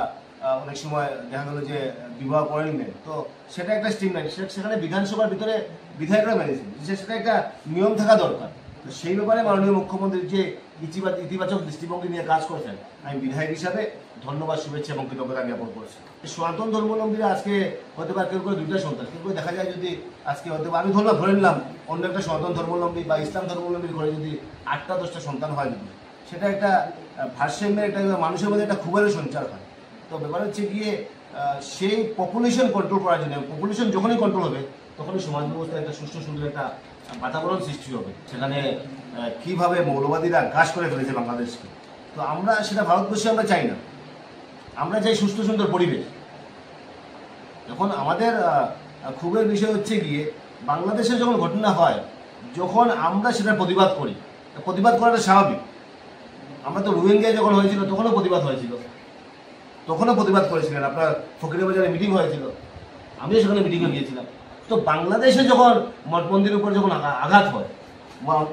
অনেক সময় দেখা গেল যে বিবাহ করেন নেন, তো সেটা একটা স্ট্রিম নাই, সেখানে বিধানসভার ভিতরে বিধায়করা মেনেছেন, সেটা একটা নিয়ম থাকা দরকার। তো সেই ব্যাপারে মাননীয় মুখ্যমন্ত্রীর যে ইতিবাচক দৃষ্টিভঙ্গি নিয়ে কাজ করেছেন আমি বিধায়ক হিসাবে ধন্যবাদ, শুভেচ্ছা এবং কৃতজ্ঞতা জ্ঞাপন করছি। সনাতন ধর্মাবলম্বীরা আজকে হতে পারে কেউ করে 2টা সন্তান, কেউ করে দেখা যায় যদি আজকে হতে পারে, আমি ধরে নিলাম অন্য একটা সনাতন ধর্মাবলম্বী বা ইসলাম ধর্মাবলম্বীর ঘরে যদি 8টা 10টা সন্তান হয়, যদি সেটা একটা ভারসাম্যের একটা মানুষের মধ্যে একটা খুবের সঞ্চার হয়। তো ব্যাপার হচ্ছে গিয়ে সেই পপুলেশন কন্ট্রোল করার জন্য, পপুলেশন যখনই কন্ট্রোল হবে তখনই সমাজ ব্যবস্থায় একটা সুষ্ঠু সুন্দর একটা বাতাবরণ সৃষ্টি হবে। সেখানে কিভাবে মৌলবাদীরা গ্রাস করে ফেলেছে বাংলাদেশকে, তো আমরা সেটা ভারতবর্ষে আমরা চাই না। আমরা চাই সুস্থ সুন্দর পরিবেশ। এখন আমাদের ক্ষোভের বিষয় হচ্ছে গিয়ে বাংলাদেশে যখন ঘটনা হয়, যখন আমরা সেটা প্রতিবাদ করি, প্রতিবাদ করাটা স্বাভাবিক। আমরা তো রোহিঙ্গা যখন হয়েছিল তখনও প্রতিবাদ হয়েছিল, তখনও প্রতিবাদ করেছিলেন। আপনার ফকিরবাজারে মিটিং হয়েছিল, আমিও সেখানে মিটিংয়ে গিয়েছিলাম। তো বাংলাদেশে যখন মঠ মন্দিরের উপর যখন আঘাত হয়,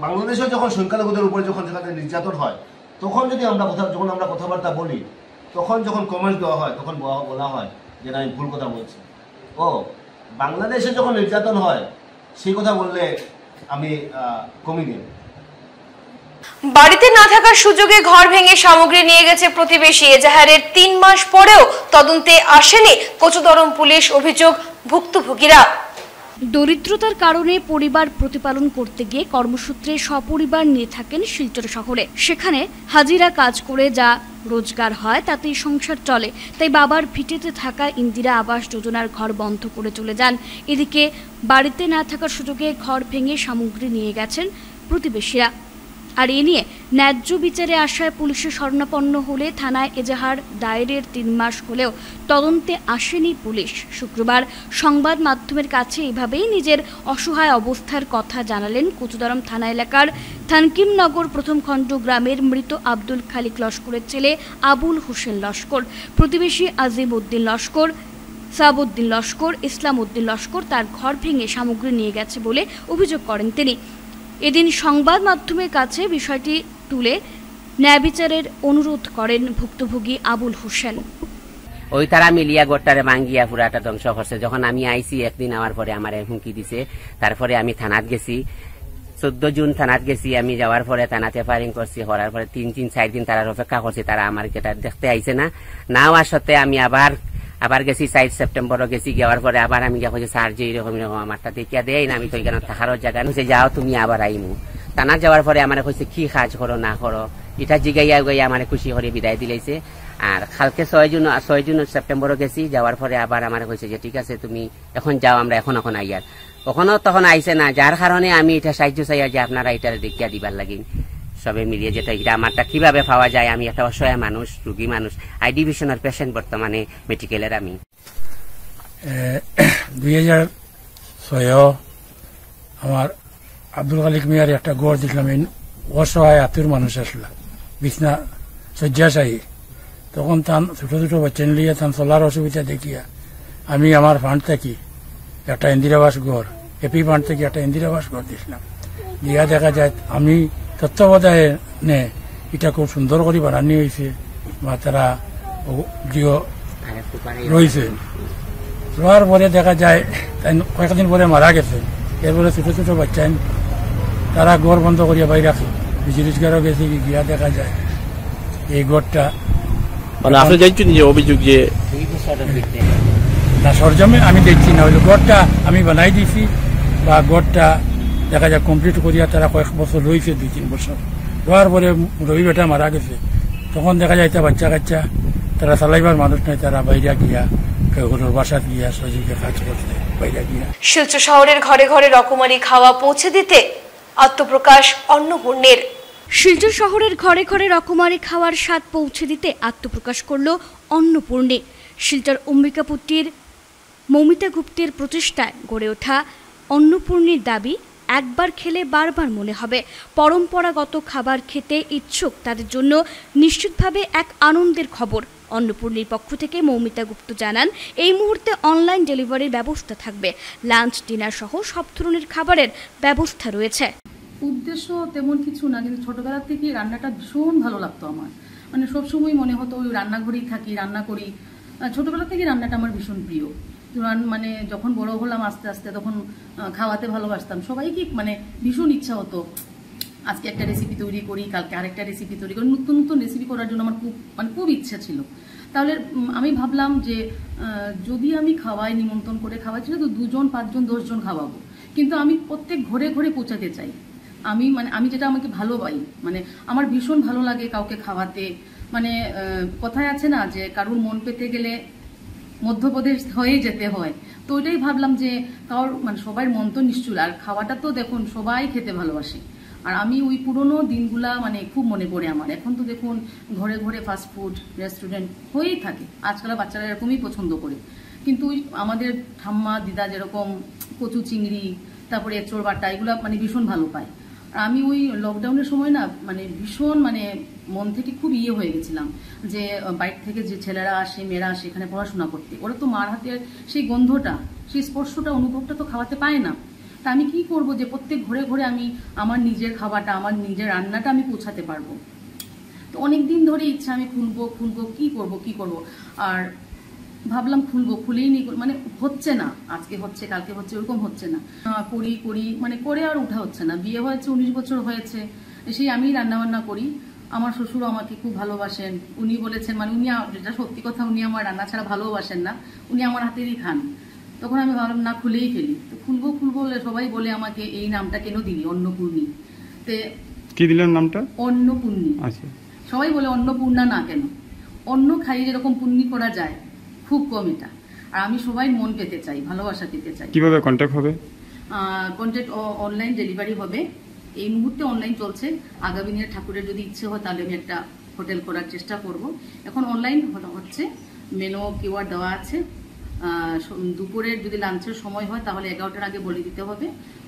বাংলাদেশে যখন সংখ্যালঘুদের উপর যখন সেখানে নির্যাতন হয়, তখন যদি যখন আমরা কথাবার্তা বলি, তখন যখন কমেন্ট দেওয়া হয়, তখন বলা হয় যে না আমি ভুল কথা বলছি। ও বাংলাদেশে যখন নির্যাতন হয় সেই কথা বললে আমি কমে গেল। বাড়িতে না থাকার সুযোগে ঘর ভেঙে সামগ্রী নিয়ে গেছে প্রতিবেশী। এজাহারের 3 মাস পরেও তদন্তে আসেনি কচুদরম পুলিশ, অভিযোগ ভুক্তভোগীরা। দরিদ্রতার কারণে পরিবার প্রতিপালন করতে গিয়ে কর্মসূত্রে সপরিবার নিয়ে থাকেন শিলচর শহরে। সেখানে হাজিরা কাজ করে যা রোজগার হয় তাতেই সংসার চলে। তাই বাবার ভিটেতে থাকা ইন্দিরা আবাস যোজনার ঘর বন্ধ করে চলে যান। এদিকে বাড়িতে না থাকার সুযোগে ঘর ভেঙে সামগ্রী নিয়ে গেছেন প্রতিবেশীরা। আর এ নিয়ে ন্যায্য বিচারে আসায় পুলিশের শরণাপন্ন হলে থানায় এজাহার দায়েরের 3 মাস হলেও তদন্তে আসেনি পুলিশ। শুক্রবার সংবাদ মাধ্যমের কাছে এভাবেই নিজের অসহায় অবস্থার কথা জানালেন কচুদরম থানা এলাকার থানকিমনগর প্রথম খণ্ড গ্রামের মৃত আব্দুল খালিক লস্করের ছেলে আবুল হোসেন লস্কর। প্রতিবেশী আজিম উদ্দিন লস্কর, সাবউদ্দিন লস্কর, ইসলাম উদ্দিন লস্কর তার ঘর ভেঙে সামগ্রী নিয়ে গেছে বলে অভিযোগ করেন তিনি। এদিন সংবাদ মাধ্যমের কাছে বিষয়টি তুলে ন্যায় বিচারের অনুরোধ করেন ভুক্তভোগী আবুল হোসেন। ওই তারা মিলিয়া গোটারে ভাঙ্গিয়া পুরাটা ধ্বংস করছে। যখন আমি আইসি একদিন আমার পরে আমার হুমকি দিছে, তারপরে আমি থানাত গেছি, 14 জুন থানাত গেছি। আমি যাওয়ার পরে থানাতে ফায়ারিং করছি, করার পরে 3-4 দিন তারা অপেক্ষা করছি, তারা আমার এটা দেখতে আইছে না। না হওয়ার সত্ত্বে আমি আবার গেছি 4 সেপ্টেম্বরও গেছি। যাওয়ার পরে আবার আমি যখন স্যার যে এরকম আমারটা দেখিয়া দেয় না, আমি তো এখানে থাকারও জায়গা নিচে যাও তুমি আবার আইমু। থানা যাওয়ার পরে আমার কইছে কি কাজ করো না করো, এটা জিগাইয়া গাইয়া আমার খুশি করে বিদায় দিলাইছে। আর কালকে 6 জুন সেপ্টেম্বরও গেছি, যাওয়ার পরে আবার আমার কইছে যে ঠিক আছে তুমি এখন যাও, আমরা এখন আইয়ার তখন আইছে না, যার কারণে আমি এটা সাহায্য চাইয়া যে আপনারা এটা দেখিয়া দিবার লাগি সবে মিলিয়ে, যেটা এটা আমারটা কিভাবে পাওয়া যায়। আমি একটা অসহায় মানুষ, রুগী মানুষ, আই ডিভিশনের পেশেন্ট বর্তমানে মেডিকেলের। আমি 2006 আমার আব্দুল খালিক মিয়ার একটা গড় দেখলাম, অসহায় আত্মীয় মানুষ আসলো বিছনা শয্যাশায়ী, তখন তান ছোট ছোট বাচ্চা নিয়ে তান চলার অসুবিধা দেখিয়া আমি আমার ফান্ড থেকে একটা ইন্দিরাবাস ঘর, এপি ফান্ড থেকে একটা ইন্দিরাবাস ঘর দিয়েছিলাম। দিয়া দেখা যায় আমি তত্ত্বাবধানে নে এটা খুব সুন্দর করে বানানি হয়েছে, বা তারা রয়েছে। রোয়ার পরে দেখা যায় কয়েকদিন পরে মারা গেছে। এরপরে ছোট ছোট বাচ্চা তারা ঘর বন্ধ করিয়া বাইরে রাখে, রোজগারও গেছে, গিয়া দেখা যায় এই ঘরটা আপনি দেখছেন যে অভিযোগ যে না সরজমে আমি দেখছি না, হইলো ঘরটা আমি বানাই দিছি, বা ঘরটা দেখা যায় কমপ্লিট করিয়া তারা কয়েক বছর রয়েছে, 2-3 বছর রোয়ার পরে রবি বেটা মারা গেছে। তখন দেখা যায় বাচ্চা কাচ্চা তারা চালাইবার মানুষ নাই, তারা বাইরে গিয়া ঘরের বাসাত গিয়া সহযোগিতা কাজ করতে বাইরে গিয়া। শিলচর শহরের ঘরে ঘরে রকমারি খাওয়া পৌঁছে দিতে আত্মপ্রকাশ অন্নপূর্ণের। শিলচর শহরের ঘরে ঘরে রকমারি খাওয়ার স্বাদ পৌঁছে দিতে আত্মপ্রকাশ করল অন্নপূর্ণে। শিলচর অম্বিকাপুত্রীর মৌমিতা গুপ্তের প্রচেষ্টায় গড়ে ওঠা অন্নপূর্ণের দাবি একবার খেলে বারবার মনে হবে। পরম্পরাগত খাবার খেতে ইচ্ছুক তাদের জন্য নিশ্চিতভাবে এক আনন্দের খবর। অন্নপূর্ণের পক্ষ থেকে মৌমিতা গুপ্ত জানান, এই মুহূর্তে অনলাইন ডেলিভারির ব্যবস্থা থাকবে। লাঞ্চ ডিনার সহ সব ধরনের খাবারের ব্যবস্থা রয়েছে। উদ্দেশ্য তেমন কিছু না, কিন্তু ছোটবেলা থেকে রান্নাটা ভীষণ ভালো লাগতো আমার। মানে সবসময় মনে হতো ওই রান্নাঘরেই থাকি, রান্না করি। ছোটবেলা থেকে রান্নাটা আমার ভীষণ প্রিয়। মানে যখন বড় হলাম আস্তে আস্তে তখন খাওয়াতে ভালোবাসতাম সবাইকে, মানে ভীষণ ইচ্ছা হতো আজকে একটা রেসিপি তৈরি করি, কালকে আরেকটা রেসিপি তৈরি করি, নতুন নতুন রেসিপি করার জন্য আমার খুব ইচ্ছা ছিল। তাহলে আমি ভাবলাম যে যদি আমি খাওয়াই, নিমন্ত্রণ করে খাওয়াচ্ছি তো 2 জন 5 জন 10 জন খাওয়াবো, কিন্তু আমি প্রত্যেক ঘরে ঘরে পৌঁছাতে চাই। আমি যেটা আমাকে ভালো পাই, মানে আমার ভীষণ ভালো লাগে কাউকে খাওয়াতে। মানে কথায় আছে না যে কারুর মন পেতে গেলে মধ্যপ্রদেশ হয়ে যেতে হয়, তো ওইটাই ভাবলাম যে কারোর মানে সবার মন তো নিশ্চুল, আর খাওয়াটা তো দেখুন সবাই খেতে ভালোবাসে। আর আমি ওই পুরনো দিনগুলা মানে খুব মনে পড়ে আমার। এখন তো দেখুন ঘরে ঘরে ফাস্টফুড রেস্টুরেন্ট হয়েই থাকে, আজকাল বাচ্চারা এরকমই পছন্দ করে। কিন্তু আমাদের ঠাম্মা দিদা যেরকম কচু চিংড়ি, তারপরে এঁচড় বাটা, এগুলো মানে ভীষণ ভালো পায়। আর আমি ওই লকডাউনের সময় না মানে ভীষণ মানে মন থেকে খুব হয়ে গেছিলাম যে বাইরে থেকে যে ছেলেরা আসে, মেয়েরা আসে এখানে পড়াশোনা করতে, ওরা তো মার হাতের সেই গন্ধটা, সেই স্পর্শটা, অনুভবটা তো খাওয়াতে পায় না। তা আমি কি করব যে প্রত্যেক ঘরে ঘরে আমি আমার নিজের খাবারটা, আমার নিজের রান্নাটা আমি পৌঁছাতে পারবো। তো অনেকদিন ধরে ইচ্ছা, আমি খুলবো কি করব। আর ভাবলাম খুলেই নি, মানে হচ্ছে না, আজকে হচ্ছে কালকে হচ্ছে, ওরকম হচ্ছে না। করি মানে করে আর উঠা হচ্ছে না। বিয়ে হয়েছে 19 বছর হয়েছে, সেই আমি রান্নাবান্না করি। আমার শ্বশুর আমাকে খুব ভালোবাসেন, উনি বলেছেন, মানে উনি, যেটা সত্যি কথা, উনি আমার রান্না ছাড়া ভালোবাসেন না, উনি আমার হাতেরই খান। তখন আমি ভাবলাম না, খুলেই ফেলি। তো খুলবো বলে সবাই বলে আমাকে এই নামটা কেন দিলি অন্নপূর্ণী, তে কি দিলেন নামটা? অন্নপূর্ণী। আচ্ছা, সবাই বলে অন্নপূর্ণা না কেন, অন্ন খাই যেরকম পুণ্যি করা যায় খুব কম এটা। আর আমি সবাই মন পেতে চাই, ভালোবাসা পেতে চাই। কিভাবে কন্ট্যাক্ট হবে? কন্ট্যাক্ট অনলাইন ডেলিভারি হবে, এই মুহূর্তে অনলাইন চলছে। আগামী দিনে ঠাকুরের যদি ইচ্ছে হয় তাহলে আমি একটা হোটেল করার চেষ্টা করব। এখন অনলাইন হচ্ছে, মেনু কিওয়ার্ড দেওয়া আছে। দুপুরের যদি লাঞ্চের সময় হয় তাহলে 11টার আগে বলে দিতে হবে,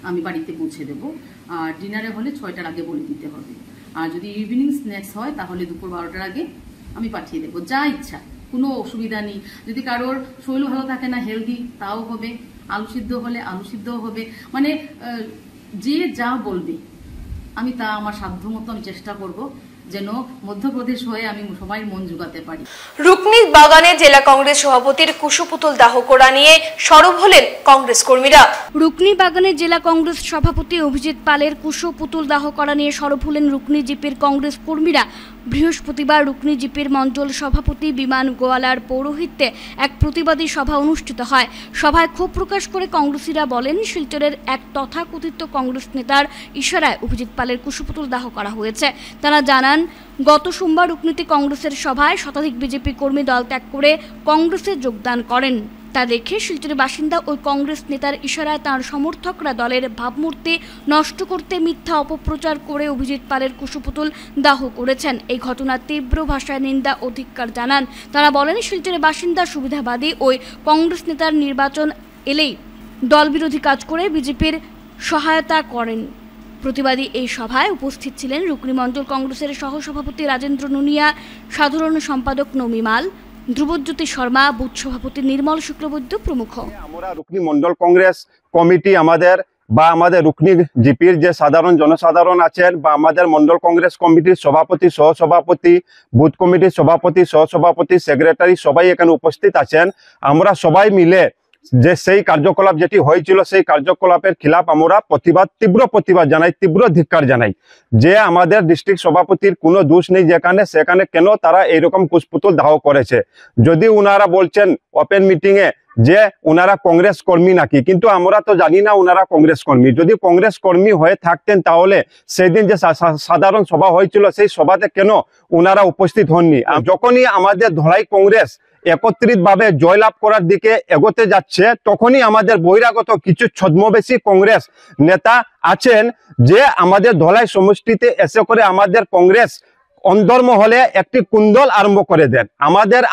আমি বাড়িতে পৌঁছে দেবো। আর ডিনারে হলে 6টার আগে বলে দিতে হবে। আর যদি ইভিনিং স্ন্যাক্স হয় তাহলে দুপুর 12টার আগে আমি পাঠিয়ে দেবো, যা ইচ্ছা, কোনো অসুবিধা নেই। যদি কারোর শরীর ভালো থাকে না, হেলদি, তাও হবে। আলু সিদ্ধ হলে আলু সিদ্ধও হবে, মানে যে যা বলবে আমি তা আমার সাধ্য মতো আমি চেষ্টা করব যেন মধ্যপ্রদেশ হয়ে আমি সবাই মন জোগাতে পারি। রুকনি বাগানে জেলা কংগ্রেস সভাপতির কুশপুতুল দাহ করা নিয়ে সরব হলেন কংগ্রেস কর্মীরা। রুকনি বাগানে জেলা কংগ্রেস সভাপতি অভিজিৎ পালের কুশপুতুল দাহ করা নিয়ে সরব হলেন রুকনি জিপির কংগ্রেস কর্মীরা। বৃহস্পতিবার রুকনি জিপির মণ্ডল সভাপতি বিমান গোয়ালার পৌরোহিত্যে এক প্রতিবাদী সভা অনুষ্ঠিত হয়। সভায় ক্ষোভ প্রকাশ করে কংগ্রেসীরা বলেন, শিলচরের এক তথাকথিত কংগ্রেস নেতার ইশারায় অভিজিৎ পালের কুশপুতুল দাহ করা হয়েছে। তারা জানান, গত সোমবার রুকনিতে কংগ্রেসের সভায় শতাধিক বিজেপি কর্মী দল ত্যাগ করে কংগ্রেসে যোগদান করেন। তা দেখে শিলচরের বাসিন্দা ওই কংগ্রেস নেতার ইশারায় তাঁর সমর্থকরা দলের ভাবমূর্তি নষ্ট করতে মিথ্যা অপপ্রচার করে অভিজিৎ পালের কুশপুতুল দাহ করেছেন। এই ঘটনার তীব্র ভাষায় নিন্দা ও ধিক্কার জানান। তারা বলেন, শিলচরের বাসিন্দা সুবিধাবাদী ওই কংগ্রেস নেতার নির্বাচন এলেই দলবিরোধী কাজ করে বিজেপির সহায়তা করেন। প্রতিবাদী এই সভায় উপস্থিত ছিলেন রুকনি মণ্ডল কংগ্রেসের সহসভাপতি রাজেন্দ্র নুনিয়া, সাধারণ সম্পাদক নমিমাল, ধ্রুবজ্যোতি শর্মা, বুথ সভাপতি নির্মল শুক্লবৈদ্য প্রমুখ। আমরা রুকনি মণ্ডল কংগ্রেস কমিটি আমাদের রুকনি জিপির যে সাধারণ জনসাধারণ আছেন বা আমাদের মণ্ডল কংগ্রেস কমিটির সভাপতি, সহসভাপতি, বুথ কমিটির সভাপতি, সহসভাপতি, সেক্রেটারি সবাই এখানে উপস্থিত আছেন। আমরা সবাই মিলে যে সেই কার্যকলাপ যেটি হয়েছিল সেই কার্যকলাপের খিলাফ আমরা তীব্র প্রতিবাদ জানাই, তীব্র ধিক্কার জানাই। যে আমাদের ডিস্ট্রিক্ট সভাপতির কোনো দোষ নেই, সেখানে কেন তারা এইরকম কুশপুতুল দাহ করেছে। যদি উনারা বলছেন ওপেন মিটিং এ যে উনারা কংগ্রেস কর্মী নাকি, কিন্তু আমরা তো জানি না উনারা কংগ্রেস কর্মী। যদি কংগ্রেস কর্মী হয়ে থাকতেন তাহলে সেই দিন যে সাধারণ সভা হয়েছিল সেই সভাতে কেন উনারা উপস্থিত হননি? যখনই আমাদের ধলাই কংগ্রেস একত্রিতভাবে জয়লাভ করার দিকে এগোতে যাচ্ছে, তখনই আমাদের বহিরাগত কিছু ছদ্মবেশী কংগ্রেস নেতা আছেন যে আমাদের ধলাই সমষ্টিতে এসে করে আমাদের কংগ্রেস অন্তর্মহলে একটি কুন্দল আরম্ভ করে দেন,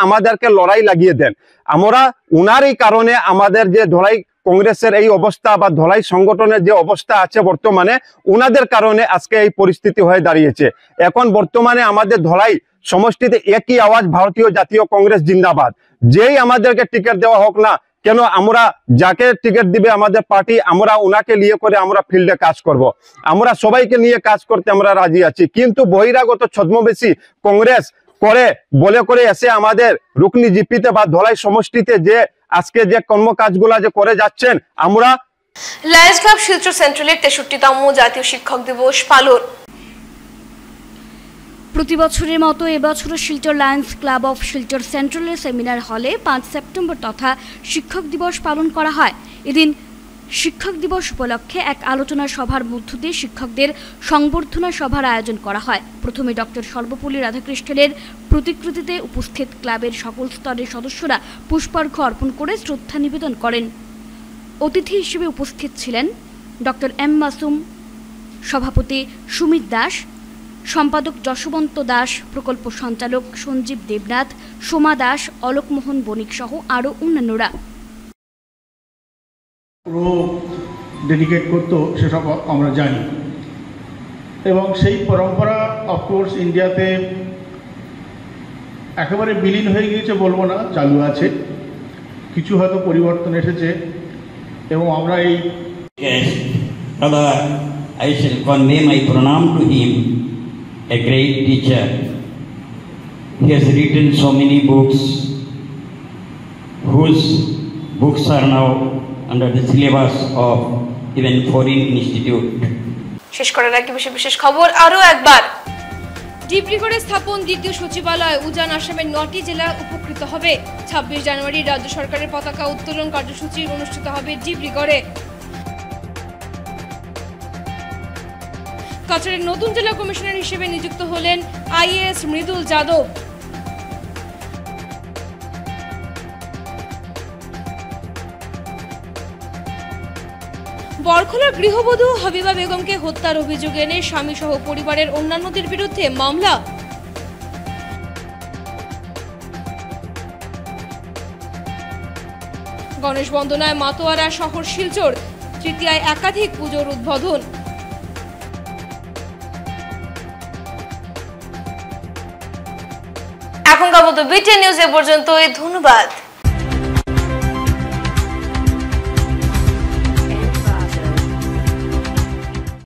আমাদেরকে লড়াই লাগিয়ে দেন। আমরা উনারই কারণে আমাদের যে ধলাই কংগ্রেসের এই অবস্থা বা ধলাই সংগঠনের যে অবস্থা আছে বর্তমানে, উনাদের কারণে আজকে এই পরিস্থিতি হয়ে দাঁড়িয়েছে। এখন বর্তমানে আমাদের ধলাই সমষ্টিতে একই আওয়াজ, ভারতীয় জাতীয় কংগ্রেস জিন্দাবাদ। যেই আমাদেরকে টিকিট দেওয়া হোক না কেন, আমরা যাকে টিকিট দিবে আমাদের পার্টি, আমরা উনাকে নিয়ে করে আমরা ফিল্ডে কাজ করব। আমরা সবাইকে নিয়ে কাজ করতে আমরা রাজি আছি, কিন্তু বহিরাগত ছদ্মবেশী কংগ্রেস বলে করে এসে আমাদের রুকনি জিপিতে বা ধলাই সমষ্টিতে যে আজকে যে কর্মকাজগুলা যে করে যাচ্ছেন, আমরা লায়ন্স ক্লাব শিলচর সেন্ট্রালের 63তম জাতীয় শিক্ষক দিবস পালন। প্রতি বছরের মতো এবছরও Silchar Lions club of Silchar সেন্ট্রালের সেমিনার হলে 5 সেপ্টেম্বর তথা শিক্ষক দিবস পালন করা হয়। এদিন শিক্ষক দিবস উপলক্ষে এক আলোচনা সভার মধ্য দিয়ে শিক্ষকদের সংবর্ধনা সভার আয়োজন করা হয়। প্রথমে ডক্টর সর্বপল্লী রাধাকৃষ্ণের প্রতিকৃতিতে উপস্থিত ক্লাবের সকল স্তরের সদস্যরা পুষ্পার্ঘ্য অর্পণ করে শ্রদ্ধা নিবেদন করেন। অতিথি হিসেবে উপস্থিত ছিলেন ডক্টর এম মাসুম, সভাপতি সুমিত দাস, সম্পাদক যশবন্ত দাস, প্রকল্প সঞ্চালক সঞ্জীব দেবনাথ, সোমা দাস, অলোকমোহন বণিক সহ আরও অন্যান্যরা। ডেডিকেট করতো সেসব আমরা জানি, এবং সেই পরম্পরা অফকোর্স ইন্ডিয়াতে একেবারে বিলীন হয়ে গিয়েছে বলবো না, চালু আছে, কিছু হয়তো পরিবর্তন এসেছে। এবং আমরা এই I shall convey my pranam to him, a great teacher. He has written so many books, whose books are now under the syllabus of even foreign institute. শেষ করার আগে বিশেষ খবর আরো একবার। ডিব্রুগড়ে স্থাপন দ্বিতীয় সচিবালয় উজান আসামের 9টি জেলা উপকৃত হবে। 26 জানুয়ারি রাজ্য সরকারের পতাকা উত্তোলন কার্যসূচি অনুষ্ঠিত হবে ডিব্রুগড়ে। কাছাড়ের নতুন জেলা কমিশনার হিসেবে নিযুক্ত হলেন আইএএস মৃদুল যাদব। বরখলার গৃহবধূ হাবিবা বেগমকে হত্যার অভিযোগ এনে স্বামী সহ পরিবারের অন্যান্যদের বিরুদ্ধে মামলা। গণেশ বন্দনায় মাতোয়ারা শহর শিলচর, তৃতীয়ায় একাধিক পুজোর উদ্বোধন। এখনকার মতো বিটিএন নিউজ এ পর্যন্তই। ধন্যবাদ।